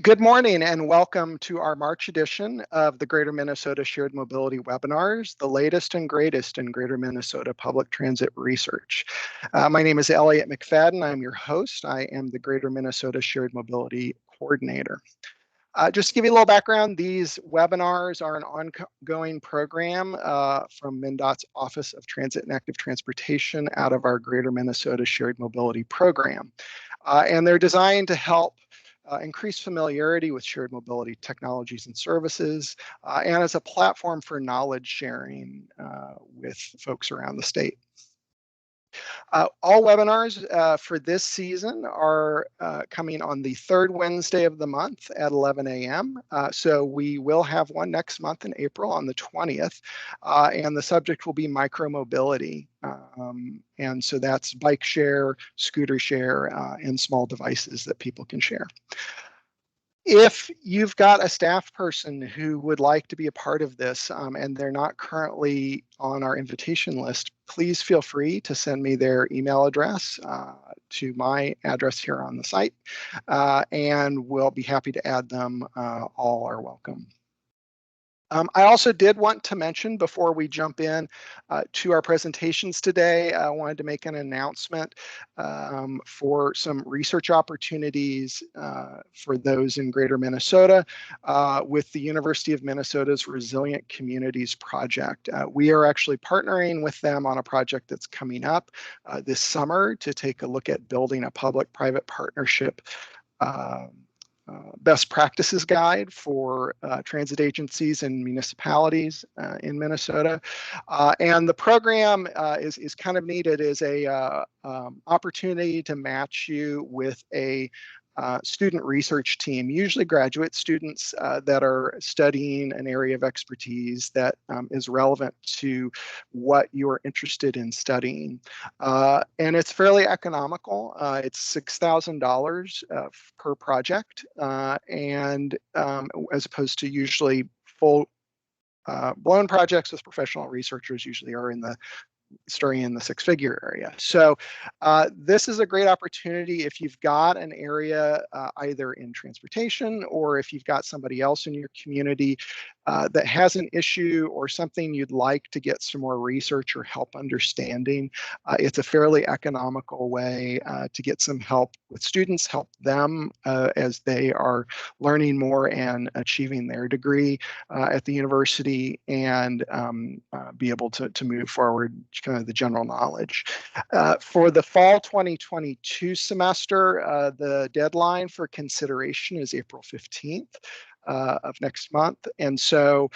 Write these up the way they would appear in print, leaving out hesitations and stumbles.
Good morning and welcome to our March edition of the Greater Minnesota Shared Mobility webinars, the latest and greatest in Greater Minnesota public transit research. My name is Elliot McFadden. I'm your host. I am the Greater Minnesota Shared Mobility Coordinator. Just to give you a little background, these webinars are an ongoing program from MnDOT's Office of Transit and Active Transportation out of our Greater Minnesota Shared Mobility program. And they're designed to help increase familiarity with shared mobility technologies and services, and as a platform for knowledge sharing with folks around the state. All webinars for this season are coming on the third Wednesday of the month at 11 a.m. So we will have one next month in April on the 20th, and the subject will be micromobility. And so that's bike share, scooter share, and small devices that people can share. If you've got a staff person who would like to be a part of this and they're not currently on our invitation list, please feel free to send me their email address to my address here on the site, and we'll be happy to add them. All are welcome. I also did want to mention before we jump in to our presentations today, I wanted to make an announcement for some research opportunities for those in Greater Minnesota with the University of Minnesota's Resilient Communities Project. We are actually partnering with them on a project that's coming up this summer to take a look at building a public-private partnership best practices guide for transit agencies and municipalities in Minnesota. And the program is kind of neat. It is a opportunity to match you with a student research team, usually graduate students that are studying an area of expertise that is relevant to what you're interested in studying. And it's fairly economical. It's $6,000 per project, and as opposed to usually full blown projects with professional researchers usually are starting in the six-figure area. So this is a great opportunity if you've got an area either in transportation or if you've got somebody else in your community that has an issue or something you'd like to get some more research or help understanding. It's a fairly economical way to get some help with students, help them as they are learning more and achieving their degree at the university, and be able to move forward kind of the general knowledge. For the fall 2022 semester, the deadline for consideration is April 15th. Of next month. And so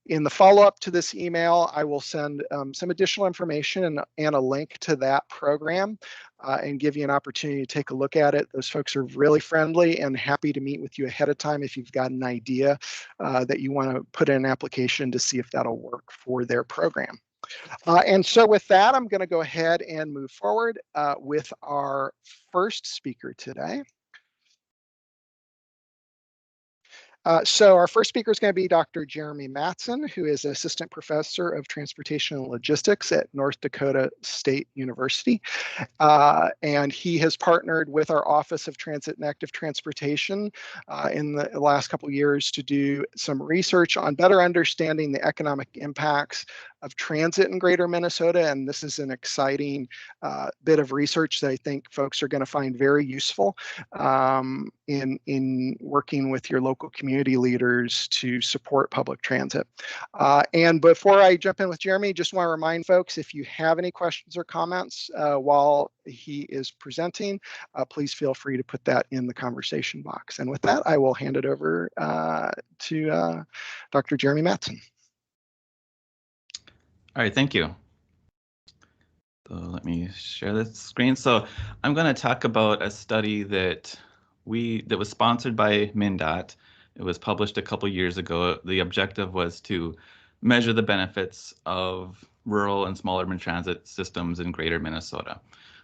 in the follow-up to this email, I will send some additional information and a link to that program and give you an opportunity to take a look at it. Those folks are really friendly and happy to meet with you ahead of time if you've got an idea that you want to put in an application to see if that'll work for their program. And so with that, I'm going to go ahead and move forward with our first speaker today. So our first speaker is going to be Dr. Jeremy Matson, who is an assistant professor of transportation and logistics at North Dakota State University. And he has partnered with our Office of Transit and Active Transportation in the last couple of years to do some research on better understanding the economic impacts of transit in Greater Minnesota. And this is an exciting bit of research that I think folks are going to find very useful in working with your local community leaders to support public transit. And before I jump in with Jeremy, just want to remind folks, if you have any questions or comments while he is presenting, please feel free to put that in the conversation box. And with that, I will hand it over to Dr. Jeremy Matson. All right, thank you. So let me share this screen. So I'm going to talk about a study that was sponsored by MnDOT. It was published a couple years ago. The objective was to measure the benefits of rural and small urban transit systems in Greater Minnesota.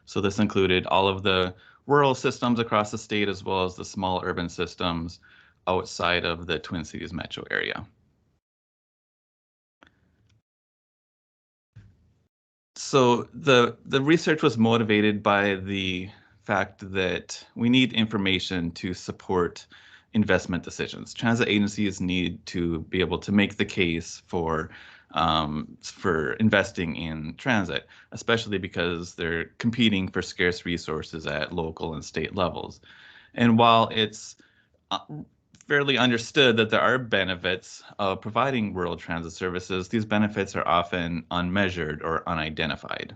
So this included all of the rural systems across the state as well as the small urban systems outside of the Twin Cities metro area. So the research was motivated by the fact that we need information to support investment decisions. Transit agencies need to be able to make the case for investing in transit, especially because they're competing for scarce resources at local and state levels. And while it's fairly understood that there are benefits of providing rural transit services, these benefits are often unmeasured or unidentified.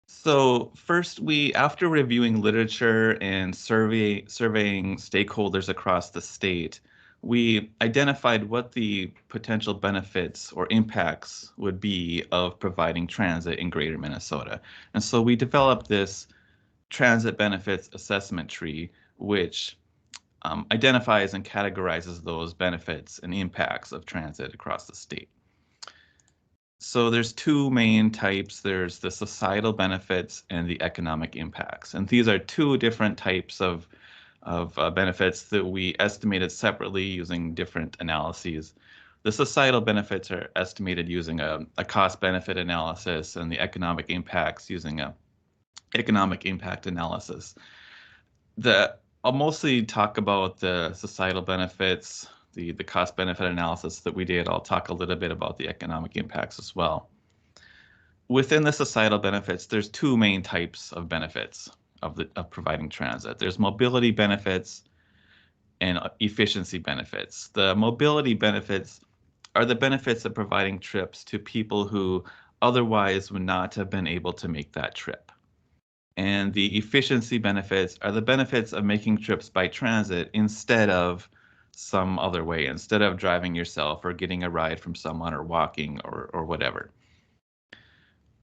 So first, after reviewing literature and surveying stakeholders across the state, we identified what the potential benefits or impacts would be of providing transit in Greater Minnesota. And so we developed this transit benefits assessment tree, which identifies and categorizes those benefits and impacts of transit across the state. So there's two main types. There's the societal benefits and the economic impacts. And these are two different types of benefits that we estimated separately using different analyses. The societal benefits are estimated using a cost-benefit analysis, and the economic impacts using a economic impact analysis. I'll mostly talk about the societal benefits, the cost benefit analysis that we did. I'll talk a little bit about the economic impacts as well. Within the societal benefits, there's two main types of benefits of providing transit. There's mobility benefits and efficiency benefits. The mobility benefits are the benefits of providing trips to people who otherwise would not have been able to make that trip. And the efficiency benefits are the benefits of making trips by transit instead of some other way, instead of driving yourself or getting a ride from someone or walking or whatever.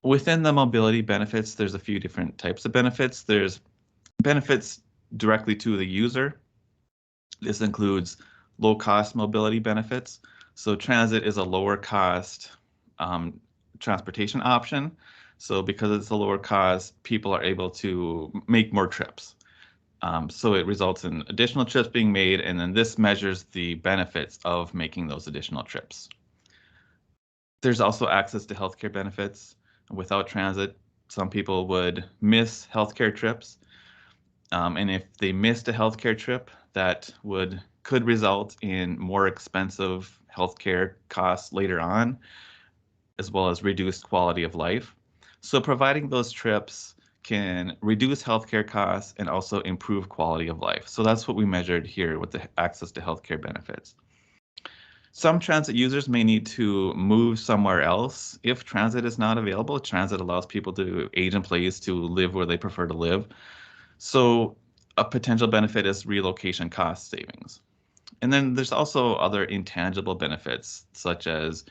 Within the mobility benefits, there's a few different types of benefits. There's benefits directly to the user. This includes low-cost mobility benefits. So transit is a lower cost transportation option. So because it's a lower cost, people are able to make more trips. So it results in additional trips being made, and then this measures the benefits of making those additional trips. There's also access to healthcare benefits. Without transit, some people would miss healthcare trips. And if they missed a healthcare trip, that could result in more expensive healthcare costs later on, as well as reduced quality of life. So providing those trips can reduce healthcare costs and also improve quality of life. So that's what we measured here with the access to healthcare benefits. Some transit users may need to move somewhere else if transit is not available. Transit allows people to age in place to live where they prefer to live. So a potential benefit is relocation cost savings. And then there's also other intangible benefits, such as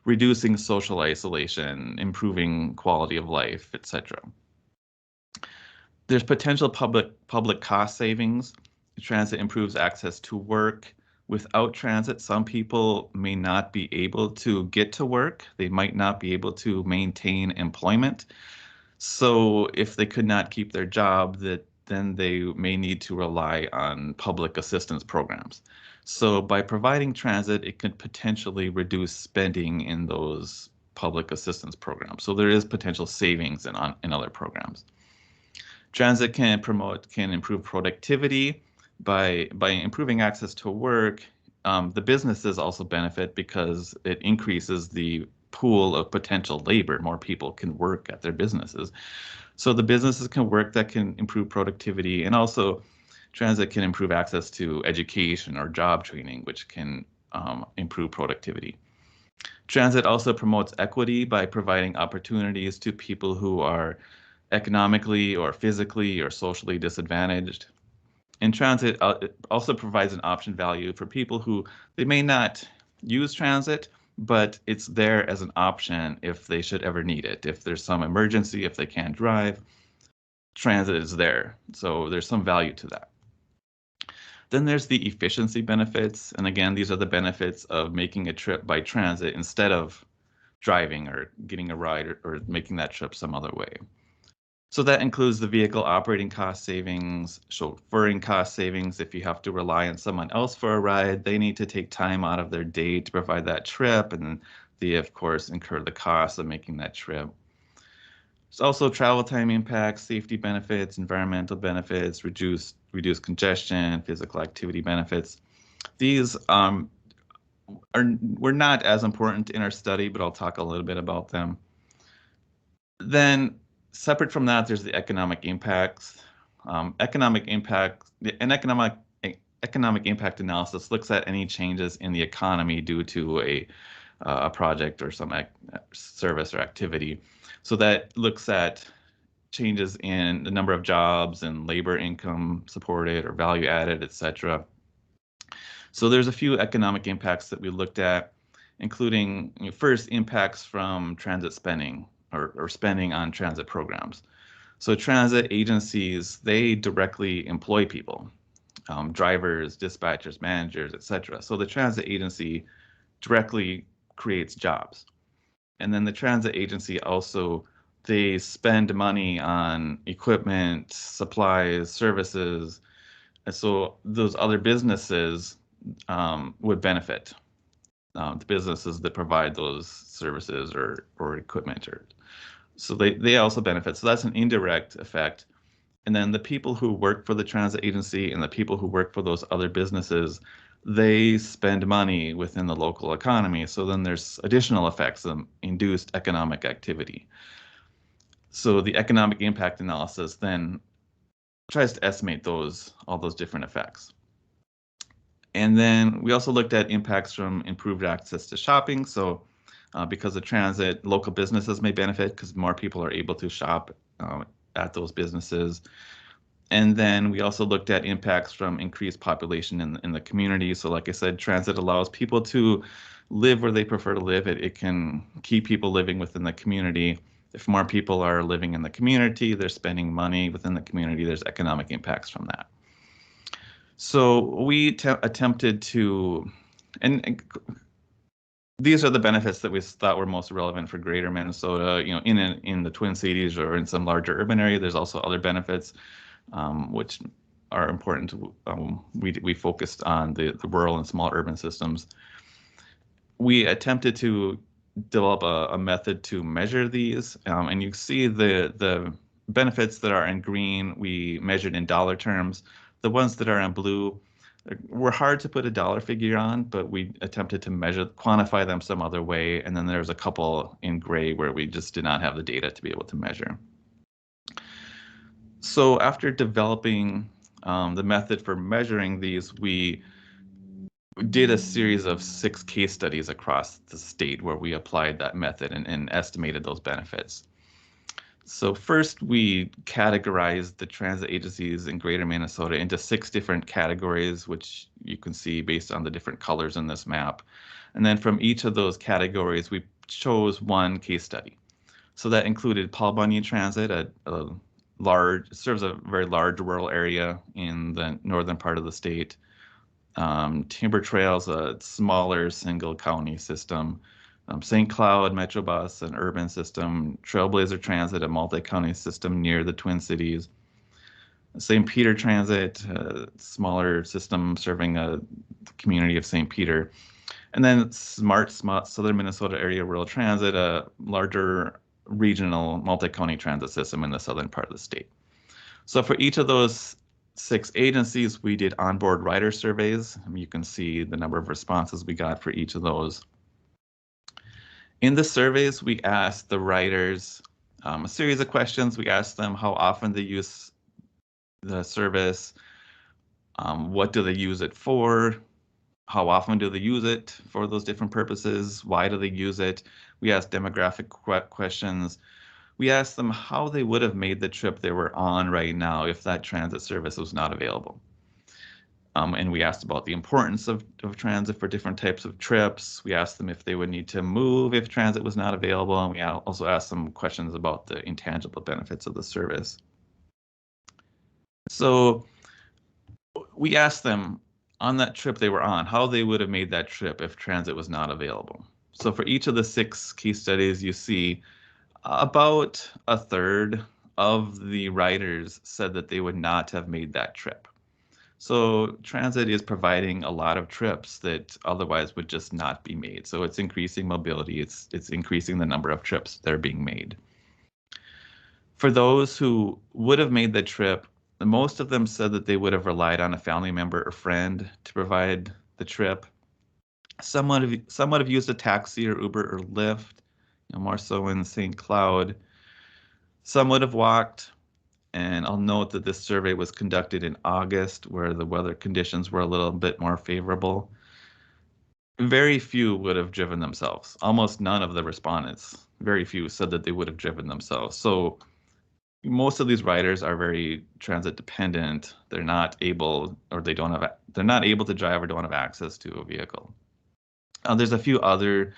reducing social isolation, improving quality of life, etc. There's potential public cost savings. Transit improves access to work. Without transit, some people may not be able to get to work. They might not be able to maintain employment. So if they could not keep their job, then they may need to rely on public assistance programs. So by providing transit, it could potentially reduce spending in those public assistance programs. So there is potential savings in other programs. Transit can improve productivity by improving access to work. The businesses also benefit because it increases the pool of potential labor. More people can work at their businesses. So the businesses can work, that can improve productivity, and also transit can improve access to education or job training, which can improve productivity. Transit also promotes equity by providing opportunities to people who are economically or physically or socially disadvantaged. And transit also provides an option value for people who they may not use transit, but it's there as an option if they should ever need it. If there's some emergency, if they can't drive, transit is there. So there's some value to that. Then there's the efficiency benefits. And again, these are the benefits of making a trip by transit instead of driving or getting a ride or making that trip some other way. So that includes the vehicle operating cost savings, chauffeuring cost savings. If you have to rely on someone else for a ride, they need to take time out of their day to provide that trip, and they, of course, incur the cost of making that trip. There's also travel time impacts, safety benefits, environmental benefits, reduced reduced congestion, physical activity benefits. These were not as important in our study, but I'll talk a little bit about them. Then, separate from that, there's the economic impacts. Economic impact analysis looks at any changes in the economy due to a project or some service or activity. So that looks at changes in the number of jobs and labor income supported or value added, etc. So there's a few economic impacts that we looked at, including first impacts from transit spending or spending on transit programs. So transit agencies, they directly employ people, drivers, dispatchers, managers, etc. So the transit agency directly creates jobs. And then the transit agency also, they spend money on equipment, supplies, services. And so those other businesses would benefit. The businesses that provide those services or equipment, so they also benefit. So that's an indirect effect. And then the people who work for the transit agency and the people who work for those other businesses, they spend money within the local economy. So then there's additional effects of induced economic activity. So the economic impact analysis then tries to estimate all those different effects. And then we also looked at impacts from improved access to shopping. So because of transit, local businesses may benefit because more people are able to shop at those businesses. And then we also looked at impacts from increased population in the community. So like I said, transit allows people to live where they prefer to live. It can keep people living within the community. If more people are living in the community, they're spending money within the community, there's economic impacts from that. So we attempted to, and these are the benefits that we thought were most relevant for greater Minnesota. You know, in the Twin Cities or in some larger urban area, there's also other benefits which are important. We focused on the rural and small urban systems. We attempted to develop a method to measure these, and you see the benefits that are in green, we measured in dollar terms. The ones that are in blue were hard to put a dollar figure on, but we attempted to quantify them some other way. And then there's a couple in gray where we just did not have the data to be able to measure. So after developing the method for measuring these, we did a series of 6 case studies across the state where we applied that method and estimated those benefits. So first, we categorized the transit agencies in greater Minnesota into 6 different categories, which you can see based on the different colors in this map. And then from each of those categories, we chose one case study. So that included Paul Bunyan Transit, serves a very large rural area in the northern part of the state. Timber Trails, a smaller single county system. St. Cloud Metrobus, an urban system. Trailblazer Transit, a multi-county system near the Twin Cities. St. Peter Transit, a smaller system serving the community of St. Peter. And then Smart Southern Minnesota Area Rural Transit, a larger regional multi-county transit system in the southern part of the state. So for each of those 6 agencies, we did onboard rider surveys. You can see the number of responses we got for each of those. In the surveys, we asked the riders a series of questions. We asked them how often they use the service, what do they use it for, how often do they use it for those different purposes, why do they use it. We asked demographic questions. We asked them how they would have made the trip they were on right now if that transit service was not available. And we asked about the importance of transit for different types of trips. We asked them if they would need to move if transit was not available. And we also asked them questions about the intangible benefits of the service. So we asked them on that trip they were on, how they would have made that trip if transit was not available. So for each of the 6 case studies, you see about a third of the riders said that they would not have made that trip. So transit is providing a lot of trips that otherwise would just not be made. So it's increasing mobility, it's increasing the number of trips that are being made. For those who would have made the trip, Most of them said that they would have relied on a family member or friend to provide the trip. Some would have used a taxi or Uber or Lyft, more so in St. Cloud. Some would have walked, and I'll note that this survey was conducted in August, where the weather conditions were a little bit more favorable. Very few would have driven themselves. Almost none of the respondents, very few, said that they would have driven themselves. So most of these riders are very transit dependent. They're not able, or they're not able to drive or don't have access to a vehicle. There's a few other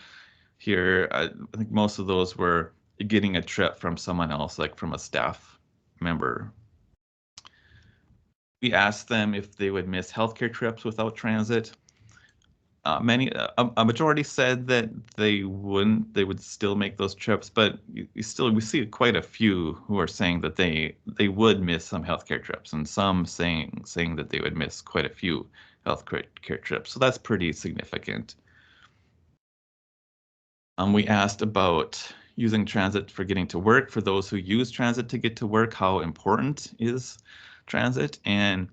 here. I think most of those were getting a trip from someone else, like from a staff member. We asked them if they would miss healthcare trips without transit. A majority said that they wouldn't. They would still make those trips, but we see quite a few who are saying that they would miss some healthcare trips, and some saying that they would miss quite a few healthcare trips. So that's pretty significant. We asked about using transit for getting to work. For those who use transit to get to work, how important is transit? And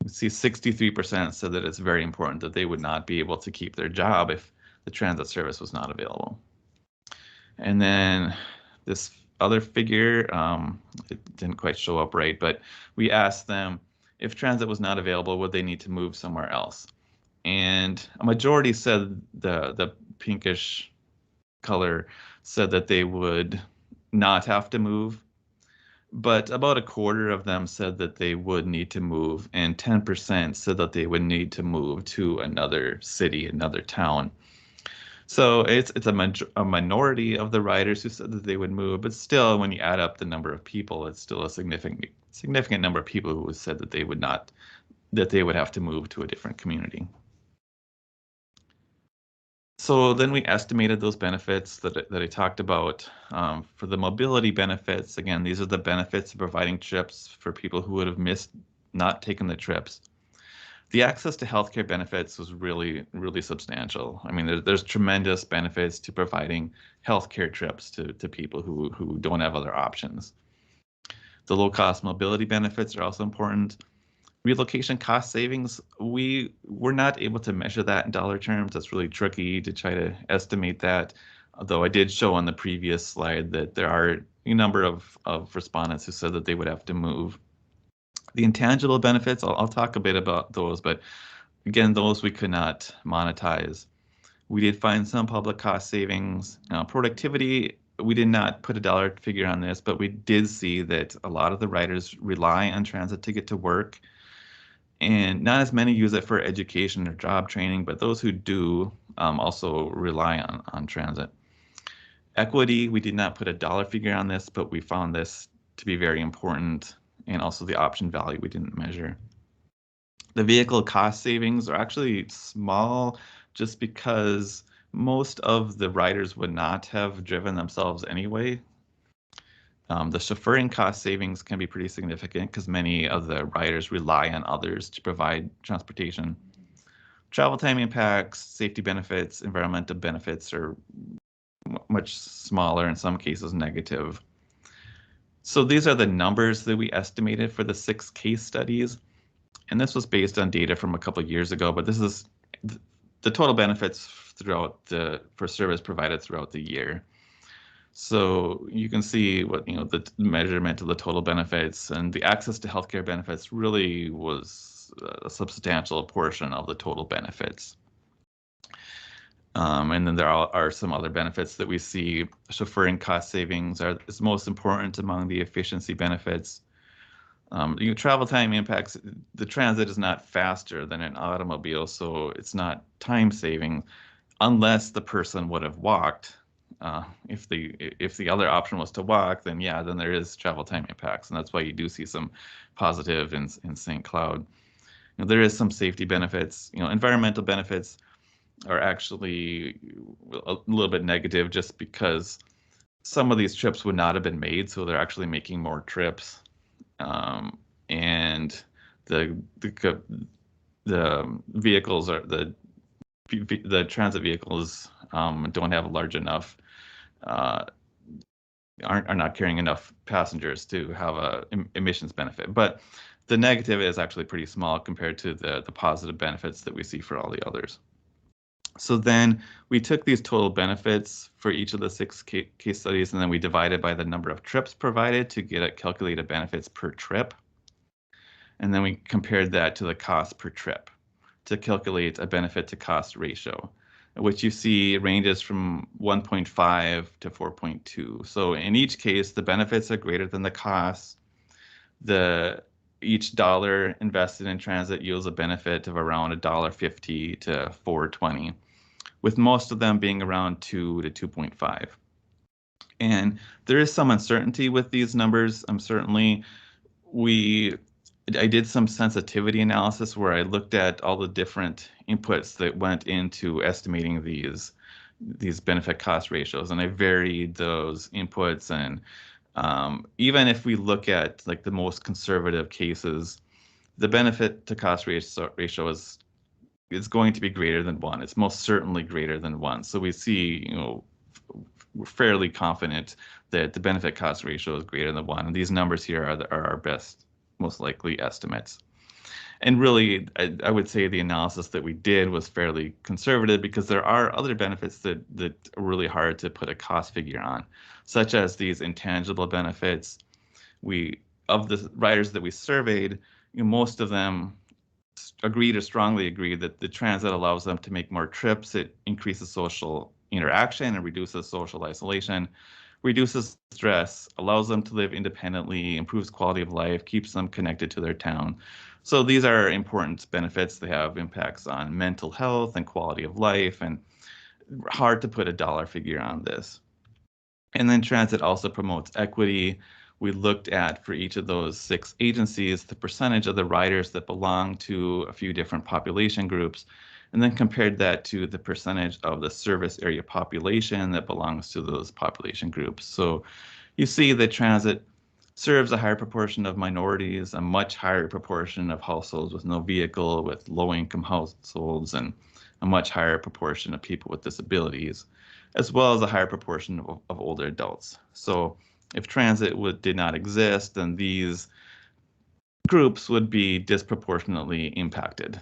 you see 63% said that it's very important, that they would not be able to keep their job if the transit service was not available. And then this other figure, it didn't quite show up right, but we asked them if transit was not available, would they need to move somewhere else? And a majority said the pinkish color said that they would not have to move, but about a quarter of them said that they would need to move, and 10% said that they would need to move to another city, another town. So it's a minority of the riders who said that they would move, but still, when you add up the number of people, it's still a significant number of people who said that they would not, that they would have to move to a different community. So then we estimated those benefits that I talked about. For the mobility benefits, again, these are the benefits of providing trips for people who would have missed not taking the trips. The access to healthcare benefits was really, really substantial. I mean, there's tremendous benefits to providing healthcare trips to people who don't have other options. The low-cost mobility benefits are also important. Relocation cost savings, we were not able to measure that in dollar terms. That's really tricky to try to estimate that. Although I did show on the previous slide that there are a number of respondents who said that they would have to move. The intangible benefits, I'll talk a bit about those, but again, those we could not monetize. We did find some public cost savings. Productivity, we did not put a dollar figure on this, but we did see that a lot of the riders rely on transit to get to work. And not as many use it for education or job training, but those who do also rely on transit. Equity, we did not put a dollar figure on this, but we found this to be very important, and also the option value we didn't measure. The vehicle cost savings are actually small just because most of the riders would not have driven themselves anyway. The chauffeuring cost savings can be pretty significant because many of the riders rely on others to provide transportation. Travel time impacts, safety benefits, environmental benefits are much smaller, in some cases negative. So these are the numbers that we estimated for the 6 case studies. And this was based on data from a couple of years ago, but this is the total benefits for service provided throughout the year. So you can see what, the measurement of the total benefits, and the access to healthcare benefits really was a substantial portion of the total benefits. And then there are some other benefits that we see. Chauffeuring cost savings is most important among the efficiency benefits. Travel time impacts, the transit is not faster than an automobile, so it's not time saving unless the person would have walked. If the other option was to walk, then yeah, then there is travel time impacts, and that's why you do see some positive in St. Cloud. There is some safety benefits. Environmental benefits are actually a little bit negative just because some of these trips would not have been made, so they're actually making more trips. And the vehicles are the transit vehicles don't have large enough, are not carrying enough passengers to have a emissions benefit. But the negative is actually pretty small compared to the positive benefits that we see for all the others. So then we took these total benefits for each of the 6 case studies, and then we divided by the number of trips provided to get calculated benefits per trip. And then we compared that to the cost per trip to calculate a benefit to cost ratio, which you see ranges from 1.5 to 4.2. So in each case, the benefits are greater than the costs. Each dollar invested in transit yields a benefit of around $1.50 to $4.20, with most of them being around 2 to 2.5. And there is some uncertainty with these numbers. I did some sensitivity analysis where I looked at all the different inputs that went into estimating these benefit cost ratios, and I varied those inputs. And even if we look at like the most conservative cases, the benefit to cost ratio is going to be greater than 1. It's most certainly greater than 1. So we see, we're fairly confident that the benefit cost ratio is greater than 1. And these numbers here are our best, most likely estimates. And really, I would say the analysis that we did was fairly conservative because there are other benefits that are really hard to put a cost figure on, such as these intangible benefits. Of the riders that we surveyed, most of them agreed or strongly agreed that the transit allows them to make more trips. It increases social interaction and reduces social isolation, reduces stress, allows them to live independently, improves quality of life, keeps them connected to their town. So these are important benefits. They have impacts on mental health and quality of life, and hard to put a dollar figure on this. And then transit also promotes equity. We looked at, for each of those 6 agencies, the percentage of the riders that belong to a few different population groups, and then compared that to the percentage of the service area population that belongs to those population groups. So you see that transit serves a higher proportion of minorities, a much higher proportion of households with no vehicle, with low-income households, and a much higher proportion of people with disabilities, as well as a higher proportion of older adults. So if transit did not exist, then these groups would be disproportionately impacted,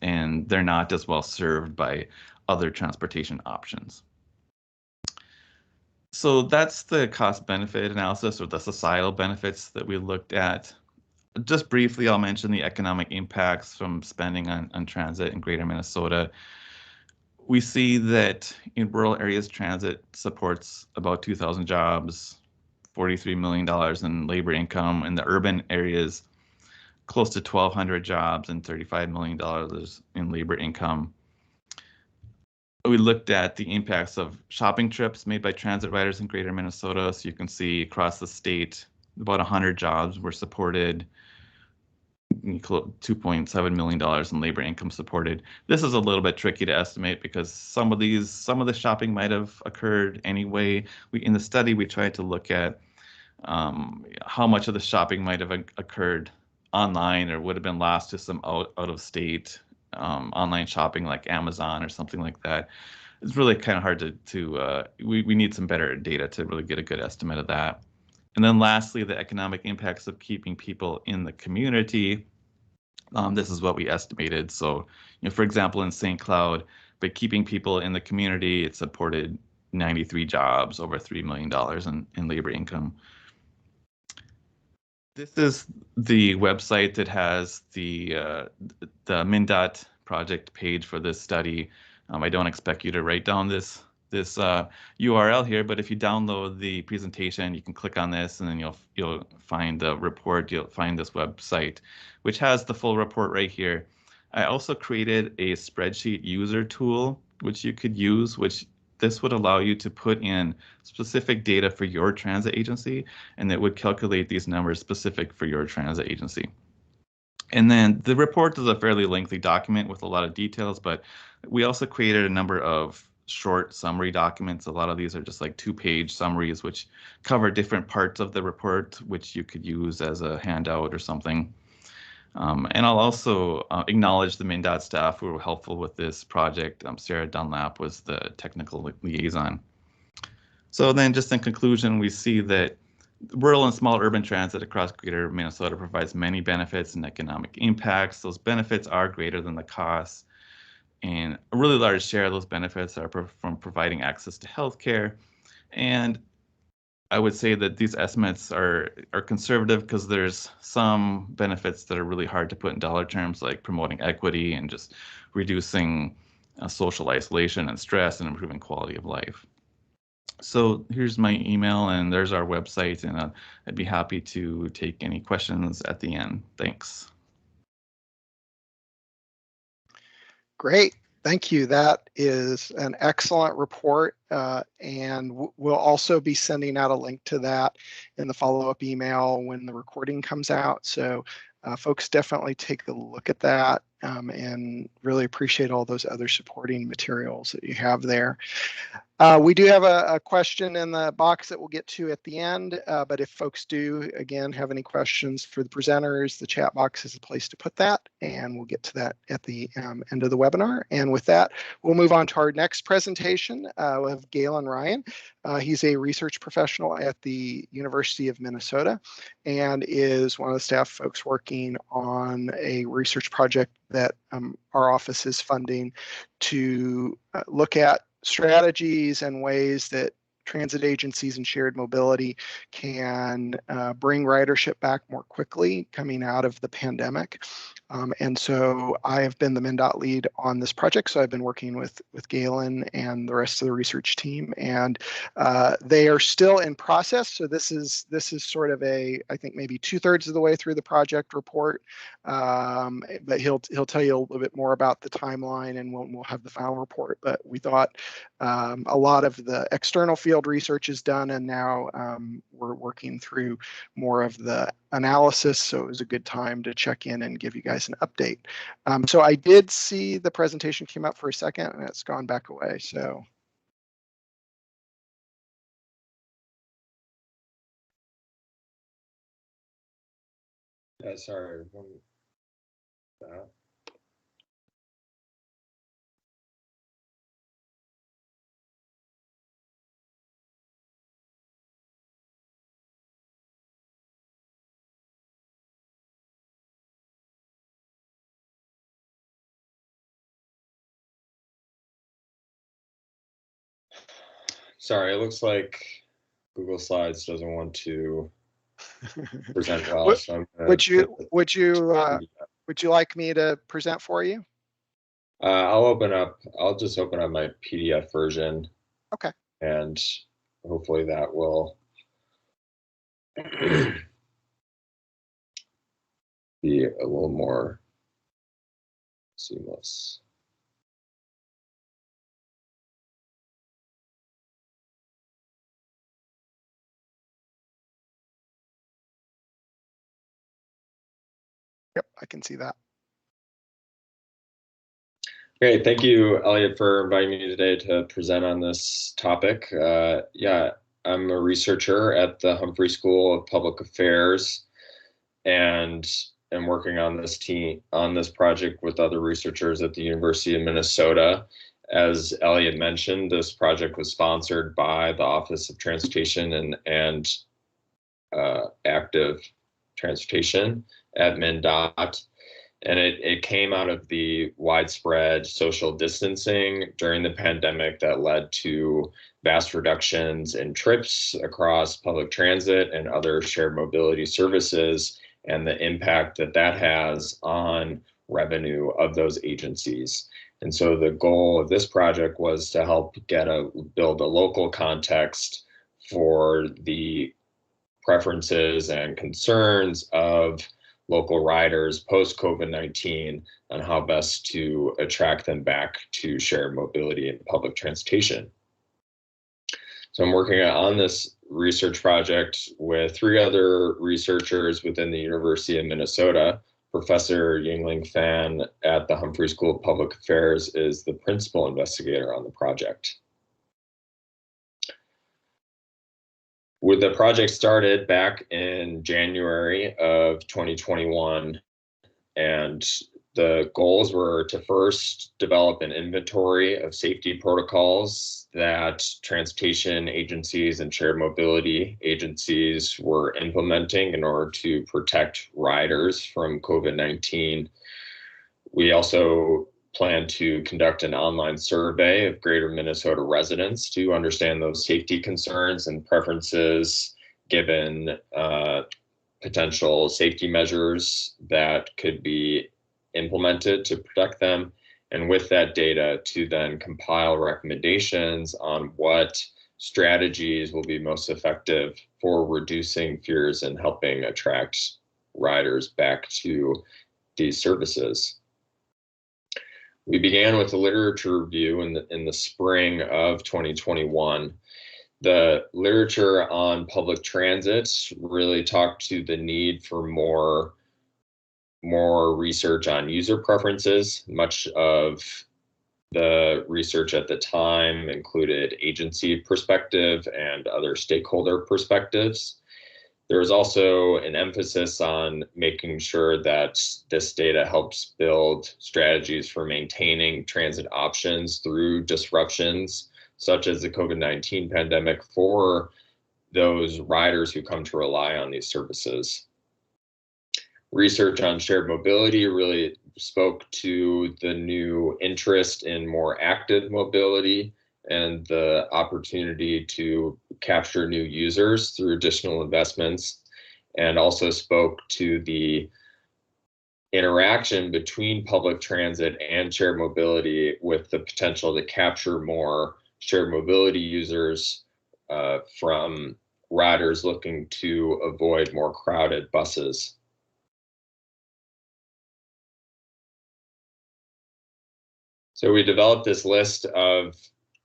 and they're not as well served by other transportation options. So that's the cost benefit analysis, or the societal benefits that we looked at. Just briefly, I'll mention the economic impacts from spending on transit in Greater Minnesota. We see that in rural areas, transit supports about 2,000 jobs, $43 million in labor income. In the urban areas, close to 1,200 jobs and $35 million in labor income. We looked at the impacts of shopping trips made by transit riders in Greater Minnesota. So you can see across the state, about 100 jobs were supported, $2.7 million in labor income supported. This is a little bit tricky to estimate because some of the shopping might have occurred anyway. In the study, we tried to look at how much of the shopping might have occurred online or would have been lost to some out of state online shopping like Amazon or something like that. It's really kind of hard we need some better data to really get a good estimate of that. And then lastly, the economic impacts of keeping people in the community. This is what we estimated. So, for example, in St. Cloud, by keeping people in the community, it supported 93 jobs, over $3 million in labor income. This is the website that has the MnDOT project page for this study. I don't expect you to write down this URL here, but if you download the presentation, you can click on this, and then you'll find the report. You'll find this website, which has the full report right here. I also created a spreadsheet user tool, which you could use, this would allow you to put in specific data for your transit agency, and it would calculate these numbers specific for your transit agency. And then the report is a fairly lengthy document with a lot of details, but we also created a number of short summary documents. A lot of these are just like 2-page summaries, which cover different parts of the report, which you could use as a handout or something. And I'll also acknowledge the MnDOT staff who were helpful with this project. Sarah Dunlap was the technical liaison. So then just in conclusion, we see that rural and small urban transit across greater Minnesota provides many benefits and economic impacts. Those benefits are greater than the costs. And a really large share of those benefits are from providing access to healthcare. And I would say that these estimates are conservative because there's some benefits that are really hard to put in dollar terms, like promoting equity and just reducing social isolation and stress and improving quality of life. So here's my email and there's our website, and I'd be happy to take any questions at the end. Thanks. Great. Thank you. That is an excellent report, and we'll also be sending out a link to that in the follow-up email when the recording comes out. So folks definitely take a look at that, and really appreciate all those other supporting materials that you have there. We do have a question in the box that we'll get to at the end, but if folks do, again, have any questions for the presenters, the chat box is a place to put that, and we'll get to that at the end of the webinar. And with that, we'll move on to our next presentation. We'll have Galen Ryan. He's a research professional at the University of Minnesota and is one of the staff folks working on a research project that our office is funding to look at strategies and ways that transit agencies and shared mobility can bring ridership back more quickly coming out of the pandemic. And so I have been the MnDOT lead on this project. So I've been working with Galen and the rest of the research team, and they are still in process. So this is sort of I think maybe 2/3 of the way through the project report. But he'll tell you a little bit more about the timeline, and we'll have the final report. But we thought a lot of the external field research is done, and now we're working through more of the analysis. So it was a good time to check in and give you guys an update. So I did see the presentation came up for a second and it's gone back away. So. Yeah, sorry. Sorry, it looks like Google Slides doesn't want to present well. So would you like me to present for you? I'll just open up my PDF version. Okay. And hopefully that will be a little more seamless. Yep, I can see that. Great, thank you, Elliot, for inviting me today to present on this topic. Yeah, I'm a researcher at the Humphrey School of Public Affairs, and am working on this project with other researchers at the University of Minnesota. As Elliot mentioned, this project was sponsored by the Office of Transportation and Active Transportation at MnDOT. And it came out of the widespread social distancing during the pandemic that led to vast reductions in trips across public transit and other shared mobility services, and the impact that has on revenue of those agencies. And so the goal of this project was to help build a local context for the preferences and concerns of local riders post-COVID-19 on how best to attract them back to shared mobility and public transportation. So I'm working on this research project with 3 other researchers within the University of Minnesota. Professor Yingling Fan at the Humphrey School of Public Affairs is the principal investigator on the project. With the project started back in January of 2021, and The goals were to first develop an inventory of safety protocols that transportation agencies and shared mobility agencies were implementing in order to protect riders from COVID-19. We also plan to conduct an online survey of greater Minnesota residents to understand those safety concerns and preferences given potential safety measures that could be implemented to protect them. And with that data to then compile recommendations on what strategies will be most effective for reducing fears and helping attract riders back to these services. We began with a literature review in the spring of 2021. The literature on public transit really talked to the need for more research on user preferences. Much of the research at the time included agency perspective and other stakeholder perspectives. There was also an emphasis on making sure that this data helps build strategies for maintaining transit options through disruptions, such as the COVID-19 pandemic, for those riders who come to rely on these services. Research on shared mobility really spoke to the new interest in more active mobility and the opportunity to capture new users through additional investments, and also spoke to the interaction between public transit and shared mobility with the potential to capture more shared mobility users from riders looking to avoid more crowded buses. So we developed this list of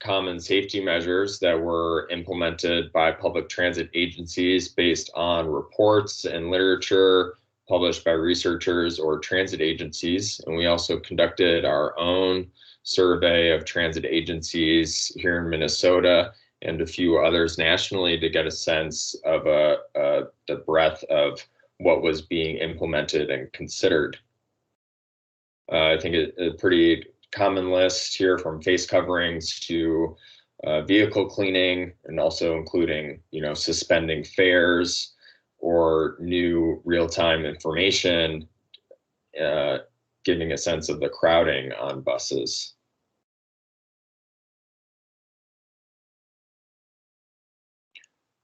common safety measures that were implemented by public transit agencies based on reports and literature published by researchers or transit agencies. And we also conducted our own survey of transit agencies here in Minnesota and a few others nationally to get a sense of the breadth of what was being implemented and considered. I think a pretty common list here, from face coverings to vehicle cleaning, and also including, suspending fares or new real-time information, giving a sense of the crowding on buses.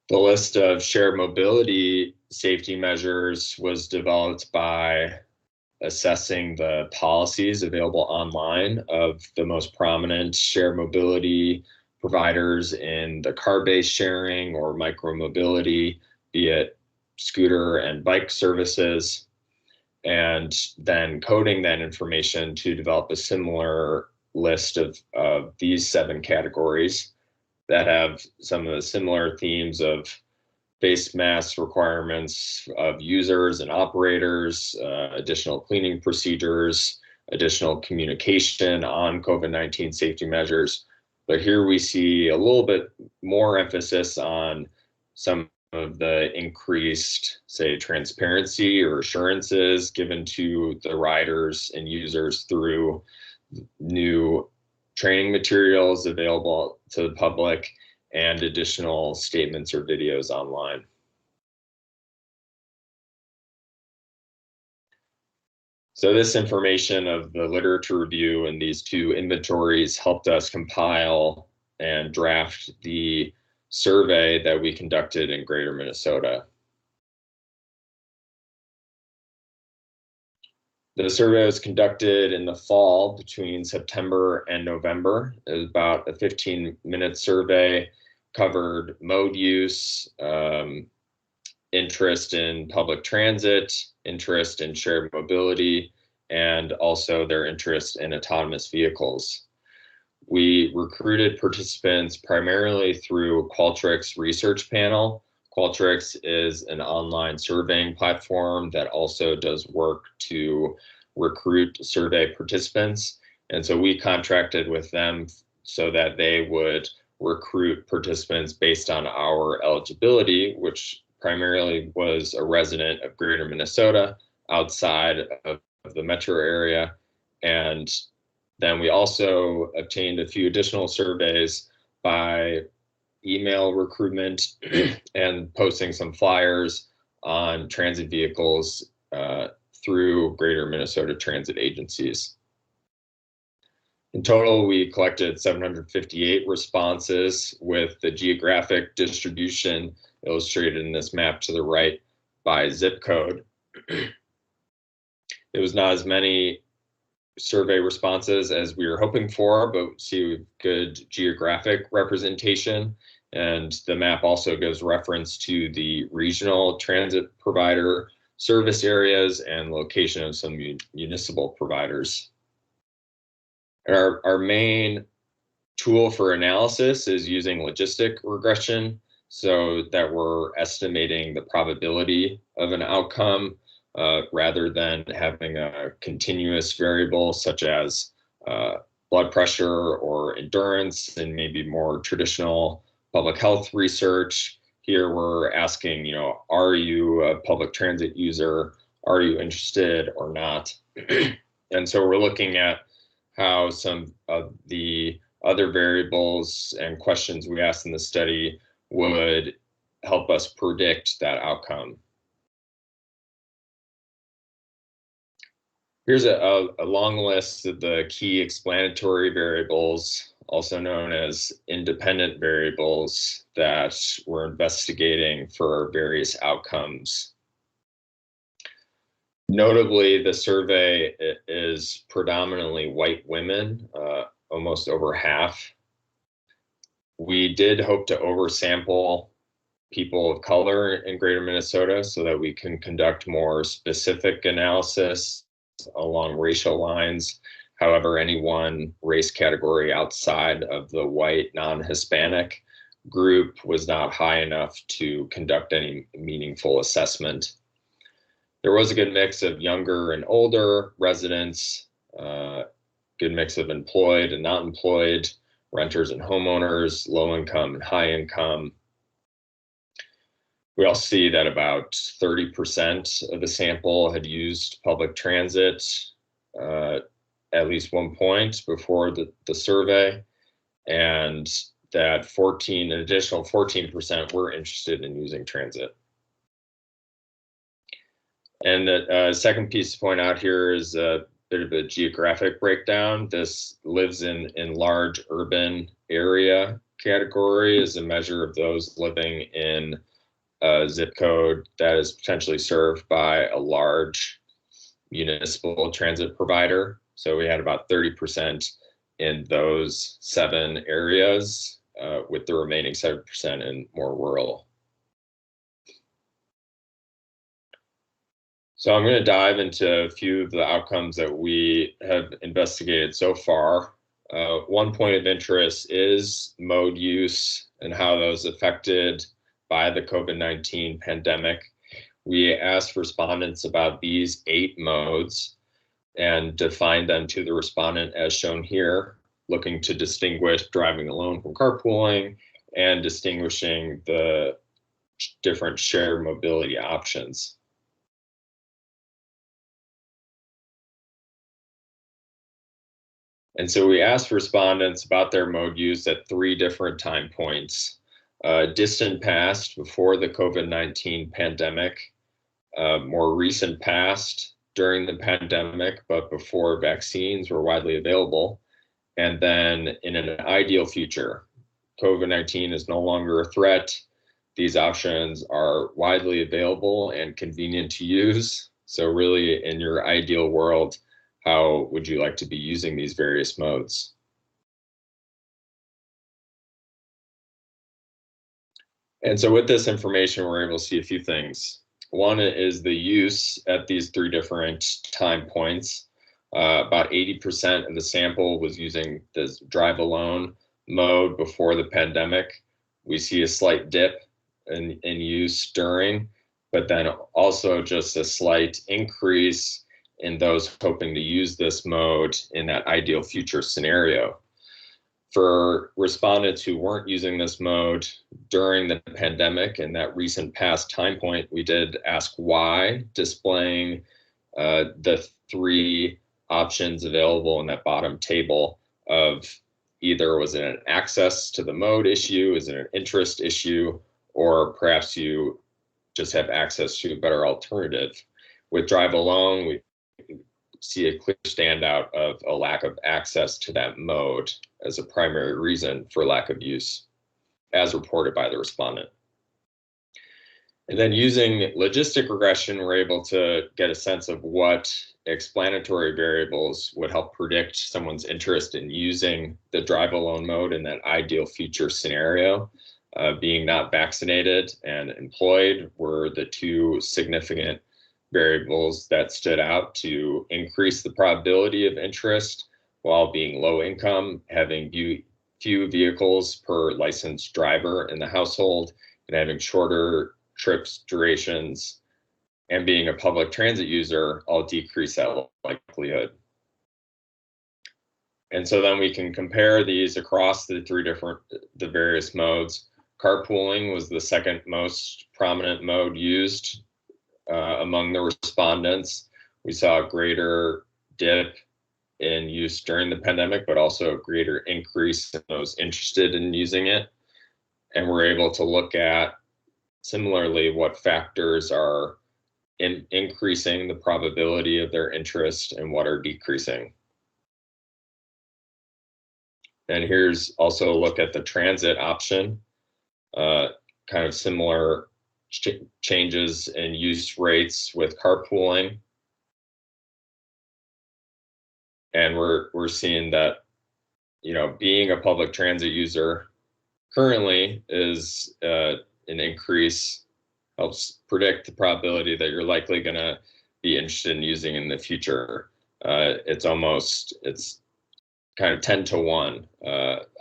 The list of shared mobility safety measures was developed by assessing the policies available online of the most prominent shared mobility providers in the car-based sharing or micromobility, be it scooter and bike services, and then coding that information to develop a similar list of these 7 categories that have some of the similar themes of face mask requirements of users and operators, additional cleaning procedures, additional communication on COVID-19 safety measures. But here we see a little bit more emphasis on some of the increased, say, transparency or assurances given to the riders and users through new training materials available to the public and additional statements or videos online. So this information of the literature review and these 2 inventories helped us compile and draft the survey that we conducted in Greater Minnesota. The survey was conducted in the fall between September and November. It was about a 15-minute survey, covered mode use, interest in public transit, interest in shared mobility, and also their interest in autonomous vehicles. We recruited participants primarily through Qualtrics research panel. Qualtrics is an online surveying platform that also does work to recruit survey participants. And so we contracted with them so that they would recruit participants based on our eligibility, which primarily was a resident of Greater Minnesota outside of the metro area. And then we also obtained a few additional surveys by email recruitment and posting some flyers on transit vehicles through Greater Minnesota transit agencies. In total, we collected 758 responses, with the geographic distribution illustrated in this map to the right by zip code. It was not as many survey responses as we were hoping for, but see good geographic representation. And the map also gives reference to the regional transit provider service areas and location of some municipal providers. Our main tool for analysis is using logistic regression, so that we're estimating the probability of an outcome rather than having a continuous variable such as blood pressure or endurance and maybe more traditional public health research. Here we're asking, are you a public transit user? Are you interested or not? And so we're looking at how some of the other variables and questions we asked in the study would help us predict that outcome. Here's a long list of the key explanatory variables, also known as independent variables, that we're investigating for various outcomes. Notably, the survey is predominantly white women, almost over half. We did hope to oversample people of color in Greater Minnesota so that we can conduct more specific analysis along racial lines. However, any one race category outside of the white non-Hispanic group was not high enough to conduct any meaningful assessment. There was a good mix of younger and older residents, good mix of employed and not employed, renters and homeowners, low income and high income. We also see that about 30% of the sample had used public transit at least one point before the survey, and that an additional 14% were interested in using transit. And the second piece to point out here is a bit of a geographic breakdown. This lives in large urban area category as a measure of those living in a zip code that is potentially served by a large municipal transit provider. So we had about 30% in those 7 areas, with the remaining 7% in more rural. So I'm going to dive into a few of the outcomes that we have investigated so far. One point of interest is mode use and how those affected by the COVID-19 pandemic. We asked respondents about these 8 modes and defined them to the respondent as shown here, looking to distinguish driving alone from carpooling and distinguishing the different shared mobility options. And so we asked respondents about their mode use at 3 different time points. Distant past, before the COVID-19 pandemic, more recent past, during the pandemic, but before vaccines were widely available, and then in an ideal future. COVID-19 is no longer a threat. These options are widely available and convenient to use. So really, in your ideal world, how would you like to be using these various modes? And so with this information, we're able to see a few things. One is the use at these 3 different time points. About 80% of the sample was using the drive alone mode before the pandemic. We see a slight dip in use during, but then also just a slight increase in those hoping to use this mode in that ideal future scenario. For respondents who weren't using this mode during the pandemic and that recent past time point, we did ask why, displaying the three options available in that bottom table of either was it an access to the mode issue, is it an interest issue, or perhaps you just have access to a better alternative. With drive alone, we see a clear standout of a lack of access to that mode as a primary reason for lack of use, as reported by the respondent. And then using logistic regression, we're able to get a sense of what explanatory variables would help predict someone's interest in using the drive alone mode in that ideal future scenario. Being not vaccinated and employed were the two significant variables that stood out to increase the probability of interest, while being low income, having few vehicles per licensed driver in the household, and having shorter trips durations, and being a public transit user all decrease that likelihood. And so then we can compare these across the various modes. Carpooling was the second most prominent mode used among the respondents. We saw a greater dip in use during the pandemic, but also a greater increase in those interested in using it. And we're able to look at, similarly, what factors are increasing the probability of their interest and what are decreasing. And here's also a look at the transit option, kind of similar changes in use rates with carpooling. And we're seeing that, being a public transit user currently is an increase, helps predict the probability that you're likely going to be interested in using in the future. It's kind of 10 to 1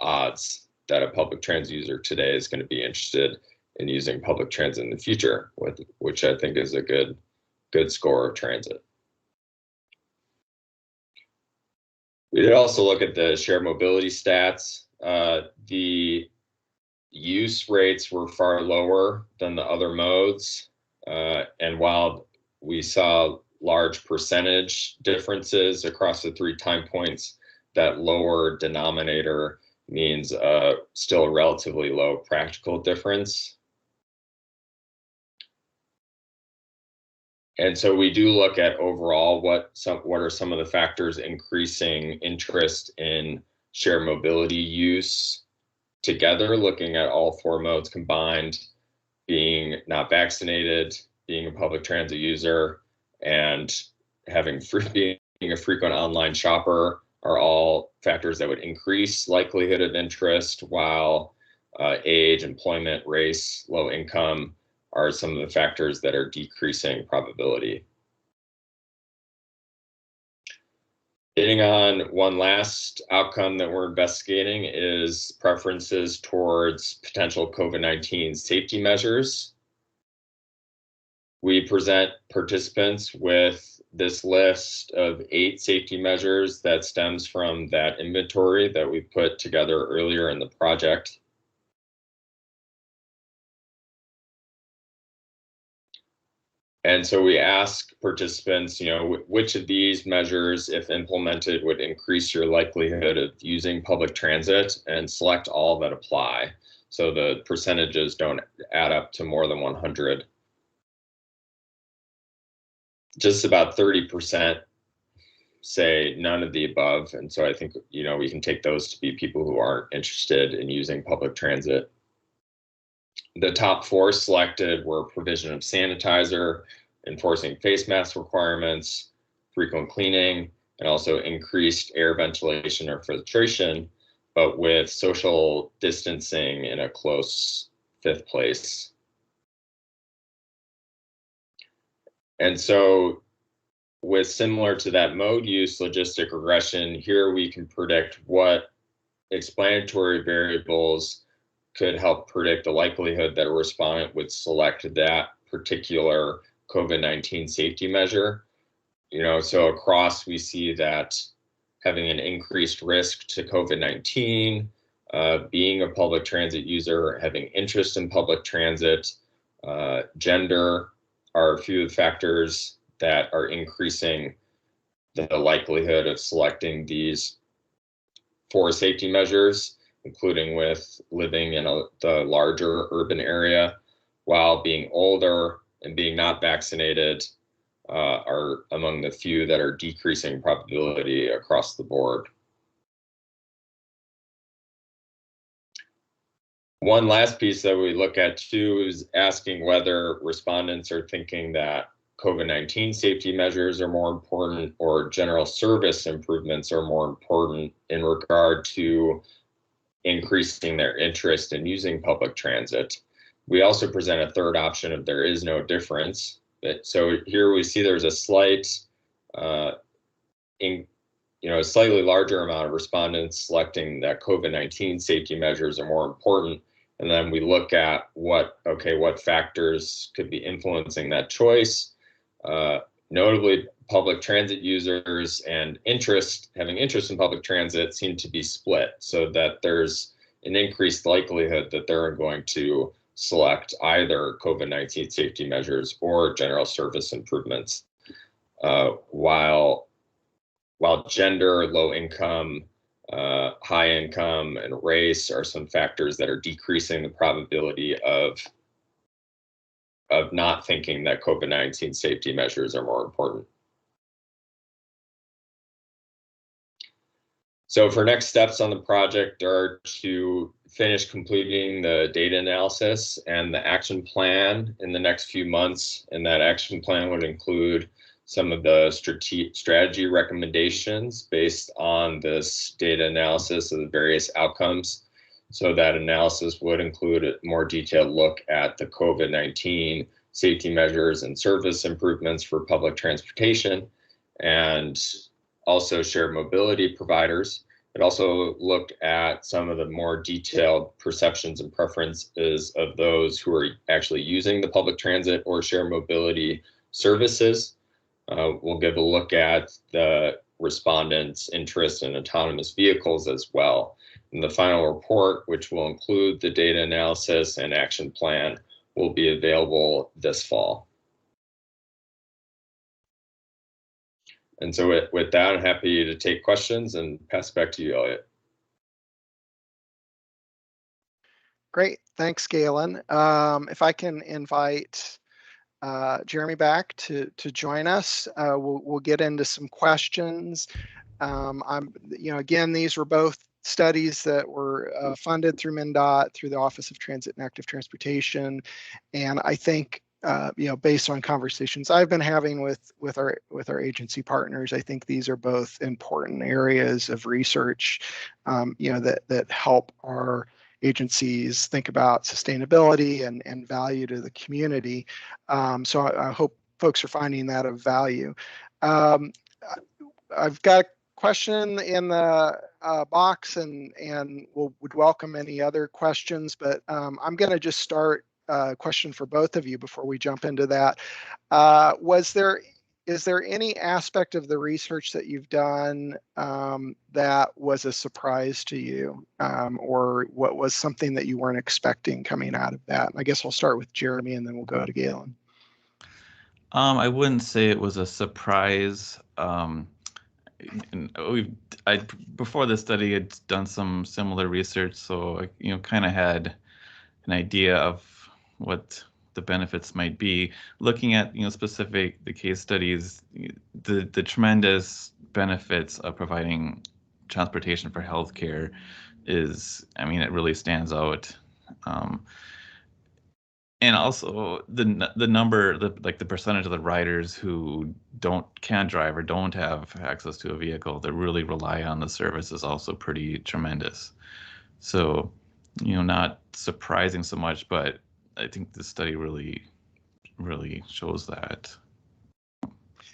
odds that a public transit user today is going to be interested in using public transit in the future, which I think is a good score of transit. We did also look at the shared mobility stats. The use rates were far lower than the other modes. And while we saw large percentage differences across the 3 time points, that lower denominator means still a relatively low practical difference. And so we do look at overall what are some of the factors increasing interest in shared mobility use together, looking at all 4 modes combined, being not vaccinated, being a public transit user, and being a frequent online shopper are all factors that would increase likelihood of interest, while age, employment, race, low income are some of the factors that are decreasing probability. Hitting on one last outcome that we're investigating is preferences towards potential COVID-19 safety measures. We present participants with this list of 8 safety measures that stems from that inventory that we put together earlier in the project. And so we ask participants, which of these measures, if implemented, would increase your likelihood of using public transit, and select all that apply. So the percentages don't add up to more than 100. Just about 30% say none of the above. And so I think, we can take those to be people who aren't interested in using public transit. The top 4 selected were provision of sanitizer, enforcing face mask requirements, frequent cleaning, and also increased air ventilation or filtration, but with social distancing in a close 5th place. And so with similar to that mode use logistic regression, here we can predict what explanatory variables could help predict the likelihood that a respondent would select that particular COVID-19 safety measure. So across we see that having an increased risk to COVID-19, being a public transit user, having interest in public transit, gender are a few factors that are increasing the likelihood of selecting these 4 safety measures, including with living in the larger urban area, while being older and being not vaccinated are among the few that are decreasing probability across the board. One last piece that we look at too is asking whether respondents are thinking that COVID-19 safety measures are more important or general service improvements are more important in regard to increasing their interest in using public transit. We also present a third option of there is no difference. So here we see there's a slight, a slightly larger amount of respondents selecting that COVID-19 safety measures are more important. And then we look at what factors could be influencing that choice. Notably, public transit users and having interest in public transit seem to be split, so that there's an increased likelihood that they're going to select either COVID-19 safety measures or general service improvements, while gender, low income, high income, and race are some factors that are decreasing the probability of not thinking that COVID-19 safety measures are more important. So for next steps on the project are to finish completing the data analysis and the action plan in the next few months. And that action plan would include some of the strategy recommendations based on this data analysis of the various outcomes. So that analysis would include a more detailed look at the COVID-19 safety measures and service improvements for public transportation, and also shared mobility providers. It also looked at some of the more detailed perceptions and preferences of those who are actually using the public transit or shared mobility services. We'll give a look at the respondents' interest in autonomous vehicles as well. And the final report, which will include the data analysis and action plan, will be available this fall. And so with that, I'm happy to take questions and pass it back to you, Elliot. Great, thanks, Galen. If I can invite Jeremy back to join us, we'll get into some questions. Again, these were both studies that were funded through MnDOT, through the Office of Transit and Active Transportation, and I think based on conversations I've been having with our agency partners, I think these are both important areas of research, that help our agencies think about sustainability and value to the community. So I hope folks are finding that of value. I've got a question in the box, and would welcome any other questions, but I'm going to just start a question for both of you before we jump into that. Is there any aspect of the research that you've done that was a surprise to you, or what was something that you weren't expecting coming out of that? I guess I'll start with Jeremy, and then we'll go to Galen. I wouldn't say it was a surprise. Before this study, I'd done some similar research, so I kind of had an idea of what the benefits might be. Looking at the case studies, the tremendous benefits of providing transportation for healthcare is, it really stands out. And also the number, the percentage of the riders who can't drive or don't have access to a vehicle that really rely on the service is also pretty tremendous. So, not surprising so much, but I think the study really shows that.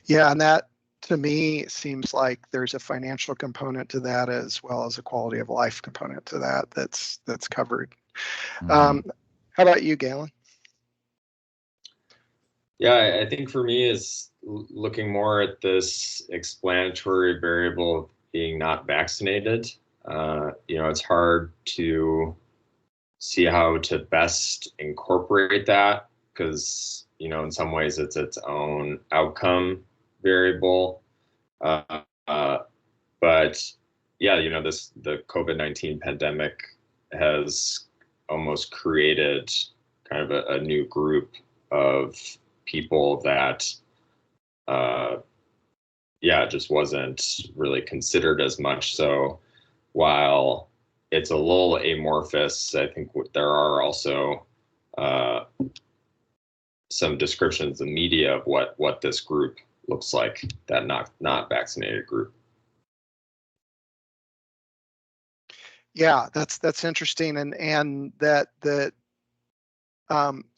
Yeah, and that to me seems like there's a financial component to that as well as a quality of life component to that that's covered. Mm-hmm. How about you, Galen? Yeah, I think for me is looking more at this explanatory variable of being not vaccinated. It's hard to see how to best incorporate that, because in some ways it's its own outcome variable. But yeah, the COVID-19 pandemic has almost created kind of a new group of people that, just wasn't really considered as much. So while it's a little amorphous, I think there are also some descriptions in the media of what this group looks like, that not vaccinated group. Yeah, that's interesting, and that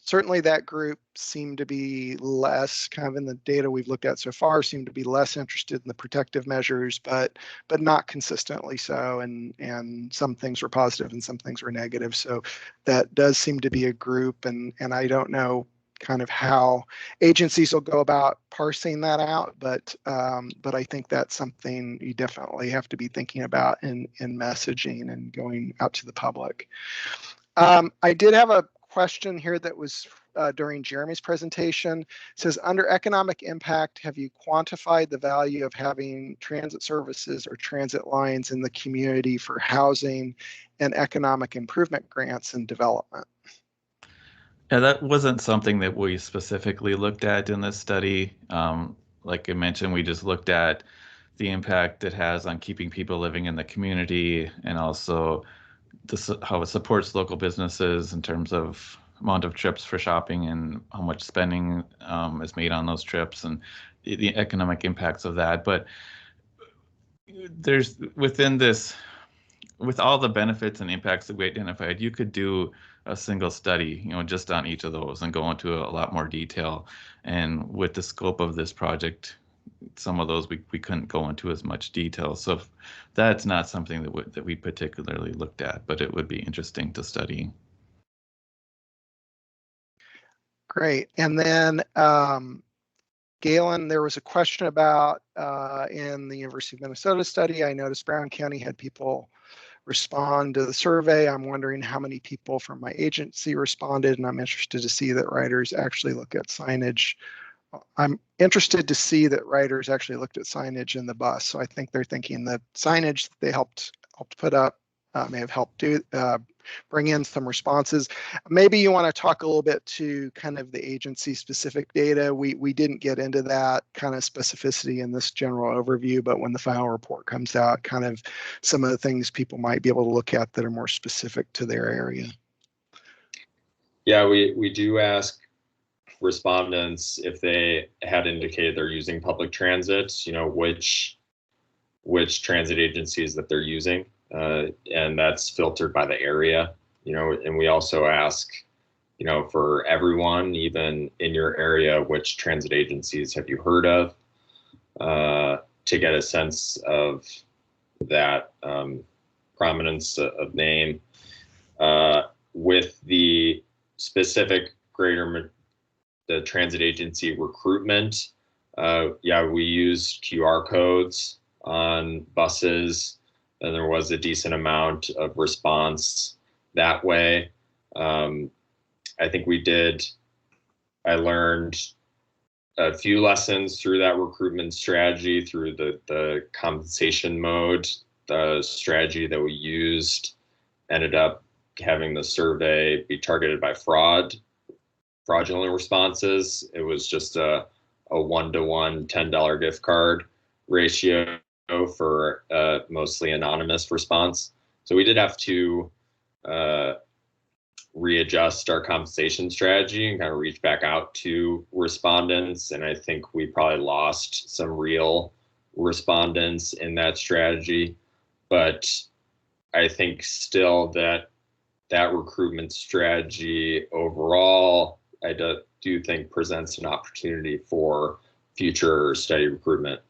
certainly that group seemed to be less, kind of in the data we've looked at so far, seemed to be less interested in the protective measures, but not consistently so. And some things were positive and some things were negative. So that does seem to be a group, and I don't know kind of how agencies will go about parsing that out, but I think that's something you definitely have to be thinking about in messaging and going out to the public. I did have a question here that was during Jeremy's presentation. It says, under economic impact, have you quantified the value of having transit services or transit lines in the community for housing and economic improvement grants and development? Yeah, that wasn't something that we specifically looked at in this study. Like I mentioned, we just looked at the impact it has on keeping people living in the community, and also how it supports local businesses in terms of amount of trips for shopping and how much spending is made on those trips, and the economic impacts of that. But there's within this, with all the benefits and impacts that we identified, you could do a single study, just on each of those and go into a lot more detail. And with the scope of this project, some of those we couldn't go into as much detail. So that's not something that we particularly looked at, but it would be interesting to study. Great. And then Galen, there was a question about in the University of Minnesota study, I noticed Brown County had people respond to the survey. I'm wondering how many people from my agency responded, and I'm interested to see that writers actually look at signage. I'm interested to see that writers actually looked at signage in the bus. So I think they're thinking the signage that they helped put up may have helped bring in some responses. Maybe you want to talk a little bit to kind of the agency specific data. We didn't get into that kind of specificity in this general overview, but when the final report comes out, kind of some of the things people might be able to look at that are more specific to their area. Yeah, we do ask respondents if they had indicated they're using public transit, which transit agencies that they're using. And that's filtered by the area, and we also ask, for everyone, even in your area, which transit agencies have you heard of, to get a sense of that prominence of name. With the specific the transit agency recruitment, we used QR codes on buses, and there was a decent amount of response that way. I think I learned a few lessons through that recruitment strategy, through the compensation mode. The strategy that we used ended up having the survey be targeted by fraudulent responses. It was just a 1-to-1 $10 gift card ratio for mostly anonymous response. So we did have to readjust our compensation strategy and kind of reach back out to respondents. And I think we probably lost some real respondents in that strategy. But I think still that recruitment strategy overall, I do think presents an opportunity for future study recruitment.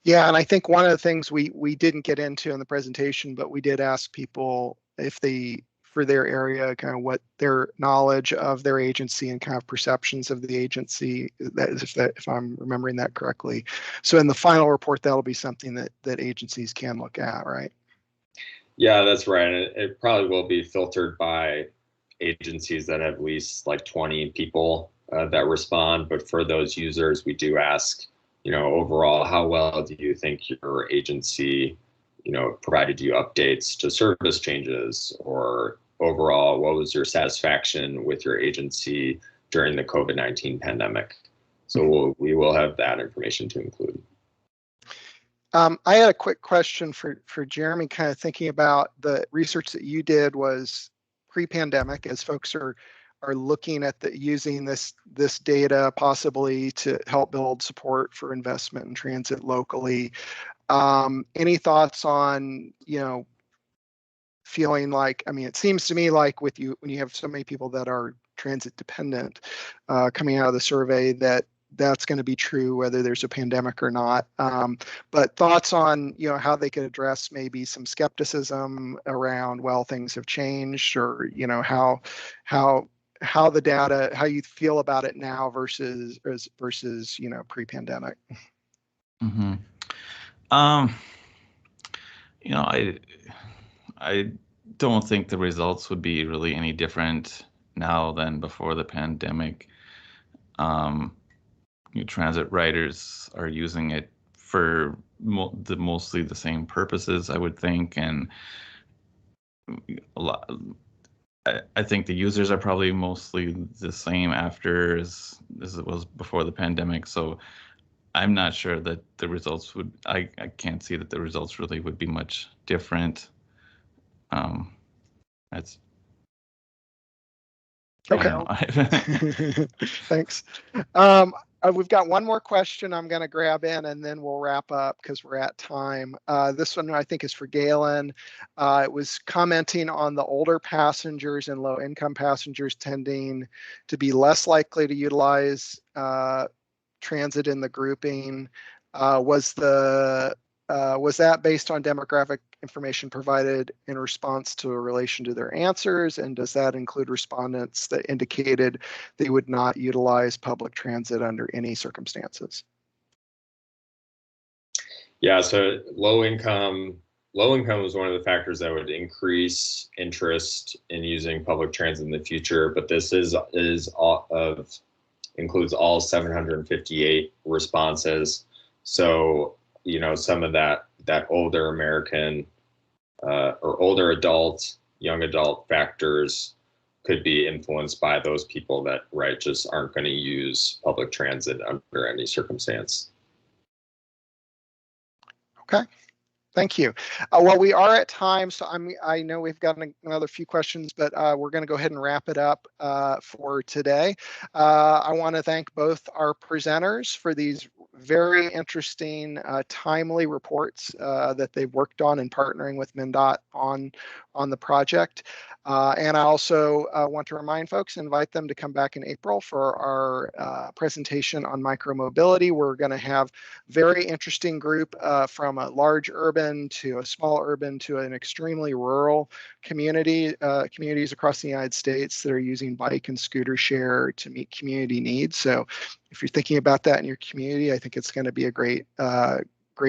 Yeah, and I think one of the things we didn't get into in the presentation, but we did ask people if they, for their area, kind of what their knowledge of their agency and kind of perceptions of the agency, that is, if I'm remembering that correctly. So in the final report, that'll be something that agencies can look at, right? Yeah, that's right. It probably will be filtered by agencies that have at least like 20 people that respond. But for those users, we do ask, overall, how well do you think your agency, provided you updates to service changes, or overall, what was your satisfaction with your agency during the COVID-19 pandemic? So we will have that information to include. I had a quick question for Jeremy, kind of thinking about the research that you did was pre-pandemic, as folks are looking at using this data possibly to help build support for investment in transit locally. Any thoughts on, feeling like, I mean, it seems to me like when you have so many people that are transit dependent coming out of the survey, that's going to be true whether there's a pandemic or not. But thoughts on, how they could address maybe some skepticism around, well, things have changed, or, how the data, how you feel about it now versus pre-pandemic. Mm-hmm. I don't think the results would be really any different now than before the pandemic. Transit riders are using it for mostly the same purposes, I would think, and a lot. I think the users are probably mostly the same after as it was before the pandemic. So I'm not sure that the results would. I can't see that the results really would be much different. That's okay. Thanks. We've got one more question I'm going to grab in, and then we'll wrap up because we're at time. This one I think is for Galen. It was commenting on the older passengers and low-income passengers tending to be less likely to utilize transit in the grouping. Was that based on demographic information provided in response to a relation to their answers? And does that include respondents that indicated they would not utilize public transit under any circumstances? Yeah, so low income was one of the factors that would increase interest in using public transit in the future, but this includes all 758 responses. So, some of that older American or older adult, young adult factors could be influenced by those people that, just aren't going to use public transit under any circumstance. Okay. Thank you. Well, we are at time, so I know we've got another few questions, but we're going to go ahead and wrap it up for today. I want to thank both our presenters for these very interesting, timely reports that they've worked on in partnering with MnDOT on the project. And I also want to remind folks, invite them to come back in April for our presentation on micromobility. We're going to have very interesting group from a large urban to a small urban to an extremely rural communities across the United States that are using bike and scooter share to meet community needs. So if you're thinking about that in your community, I think it's going to be a great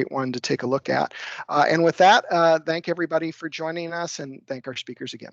one to take a look at. And with that, thank everybody for joining us, and thank our speakers again.